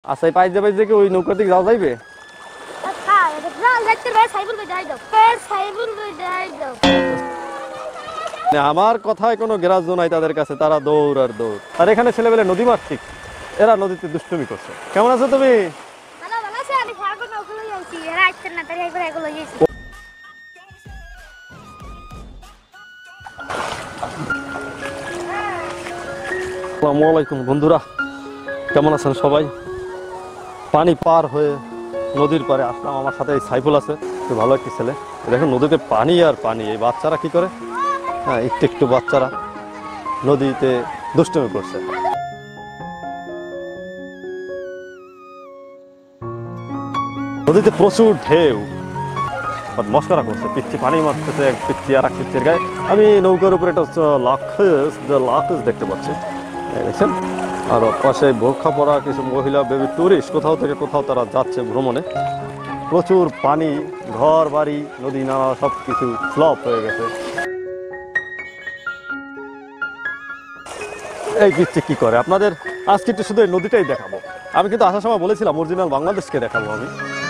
আচ্ছা এই পাইজে পাইজে কি ওই নৌকার দিকে যাওয়া যাইবে? আমার কথায় কোনো গ্রাহ্য নাই তাদের কাছে, তারা দৌড় আর দৌড়। আর এখানে ছেলেবেলে নদী মাতৃক, এরা নদীতে দুষ্টুমি করছে। কেমন আছো তুমি? আসসালামু আলাইকুম বন্ধুরা, কেমন আছেন সবাই? পানি পার হয়ে নদীর পারে আসলাম। আমার সাথে এই সাইফুল আছে, খুব ভালো একটি ছেলে। দেখুন নদীতে পানি আর পানি, এই বাচ্চারা কি করে, হ্যাঁ একটু একটু বাচ্চারা নদীতে দুষ্টুমি করছে। নদীতে প্রচুর ঢেউ, মস্করা করছে, পিচ্ছি পানি মারতেছে এক পিচ্ছি আর এক পিচ্ছির গায়ে। আমি নৌকার উপরে একটা লাখেস দেখতে পাচ্ছি, দেখছেন? আর পাশে বোরখা পরা কিছু মহিলা বেবি টুরিস্ট কোথাও থেকে কোথাও তারা যাচ্ছে ভ্রমণে। প্রচুর পানি, ঘর বাড়ি নদী নালা সব কিছু ফ্লপ হয়ে গেছে। এই পিচ্ছি কি করে আপনাদের আজকে একটু শুধু এই নদীটাই দেখাবো। আমি কিন্তু আসার সময় বলেছিলাম অরিজিনাল বাংলাদেশকে দেখাবো আমি,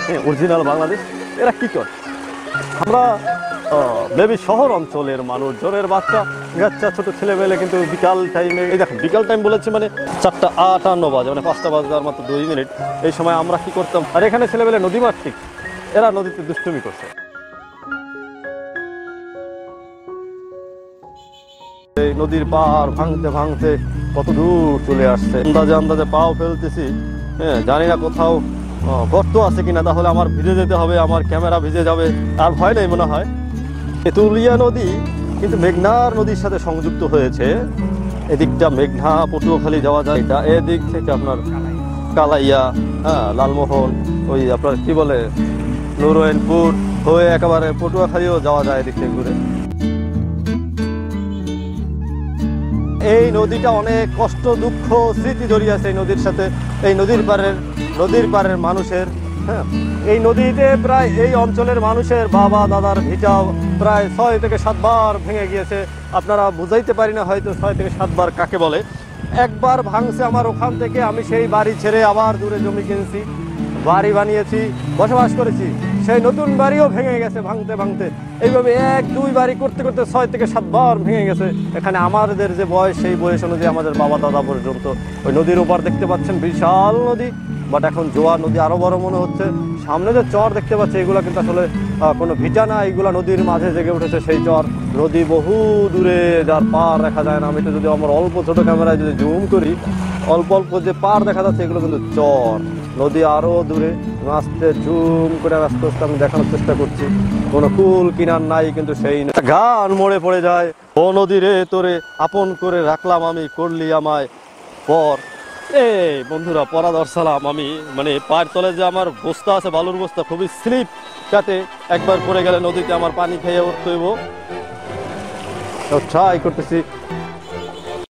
হ্যাঁ অরিজিনাল বাংলাদেশ। এরা কি করে? আমরা বেবি শহর অঞ্চলের মানুষ, জোরের বাচ্চা গাচ্চা ছোট ছেলেবেলে কিন্তু বিকাল টাইমে, এই দেখুন বিকাল টাইম বলেছে মানে 4:58 বাজে, মানে 5টা বাজার মাত্র 2 মিনিট। এই সময় আমরা কি করতাম? আর এখানে ছেলেবেলে নদী মাতৃক, এরা নদীতে দুষ্টুমি করছে। এই নদীর পার ভাঙতে ভাঙতে কত দূর চলে আসছে, আন্দাজে আন্দাজে পাও ফেলতেছি। হ্যাঁ জানি না কোথাও গর্ত আছে কিনা, তাহলে আমার ভিজে যেতে হবে, আমার ক্যামেরা ভিজে যাবে। আর ভয় নেই মনে হয়। তেঁতুলিয়া নদী কিন্তু মেঘনার নদীর সাথে সংযুক্ত হয়েছে। এদিকটা মেঘনা পটুয়াখালী যাওয়া যায়, এটা এদিক থেকে আপনার কালাইয়া, হ্যাঁ লালমোহন, ওই আপনার কি বলে নুরনপুর হয়ে একেবারে পটুয়াখালীও যাওয়া যায় এদিক থেকে ঘুরে। এই নদীটা অনেক কষ্ট দুঃখ স্মৃতি জড়িয়ে আছে এই নদীর সাথে। এই নদীর পাড়ের মানুষের, হ্যাঁ এই নদীতে প্রায় এই অঞ্চলের মানুষের বাবা দাদার ভিটা প্রায় 6 থেকে 7 বার ভেঙে গিয়েছে। আপনারা বুঝাইতে পারি না হয়তো 6 থেকে 7 বার কাকে বলে। একবার ভাঙছে আমার ওখান থেকে, আমি সেই বাড়ি ছেড়ে আবার দূরে জমি কিনছি, বাড়ি বানিয়েছি, বসবাস করেছি। সেই নতুন বাড়িও ভেঙে গেছে ভাঙতে ভাঙতে। এইভাবে 1-2 বাড়ি করতে করতে 6 থেকে 7 বার ভেঙে গেছে। এখানে আমাদের যে বয়স, সেই বয়স অনুযায়ী আমাদের বাবা দাদা পর্যন্ত। ওই নদীর ওপার দেখতে পাচ্ছেন বিশাল নদী, বাট এখন জোয়ার নদী আরো বড় মনে হচ্ছে। সামনে যে চর দেখতে পাচ্ছি এগুলো কিন্তু আসলে কোনো ভিটা না, এগুলা নদীর মাঝে জেগে উঠেছে সেই চর। নদী বহু দূরে, যার পার দেখা যায় না। আমি তো যদি আমার অল্প ছোট ক্যামেরায় যদি জুম করি, অল্প অল্প যে পার দেখা যাচ্ছে এগুলো কিন্তু চর। নদী আরো দূরে, আস্তে জুম করে আস্তে আস্তে আমি দেখানোর চেষ্টা করছি। কোনো কুল কিনার নাই, কিন্তু সেই গান মরে পড়ে যায়। ও নদী রে তোরে আপন করে রাখলাম আমি, করলি আমায় পর। এই বন্ধুরা পরাদর সালাম। আমি মানে পায়ের তলে যে আমার বস্তা আছে, বালুর বস্তা, খুবই স্লিপ কাটে। একবার পড়ে গেলে নদীতে আমার পানি খেয়ে উঠতে হইব। ট্রাই করতেছি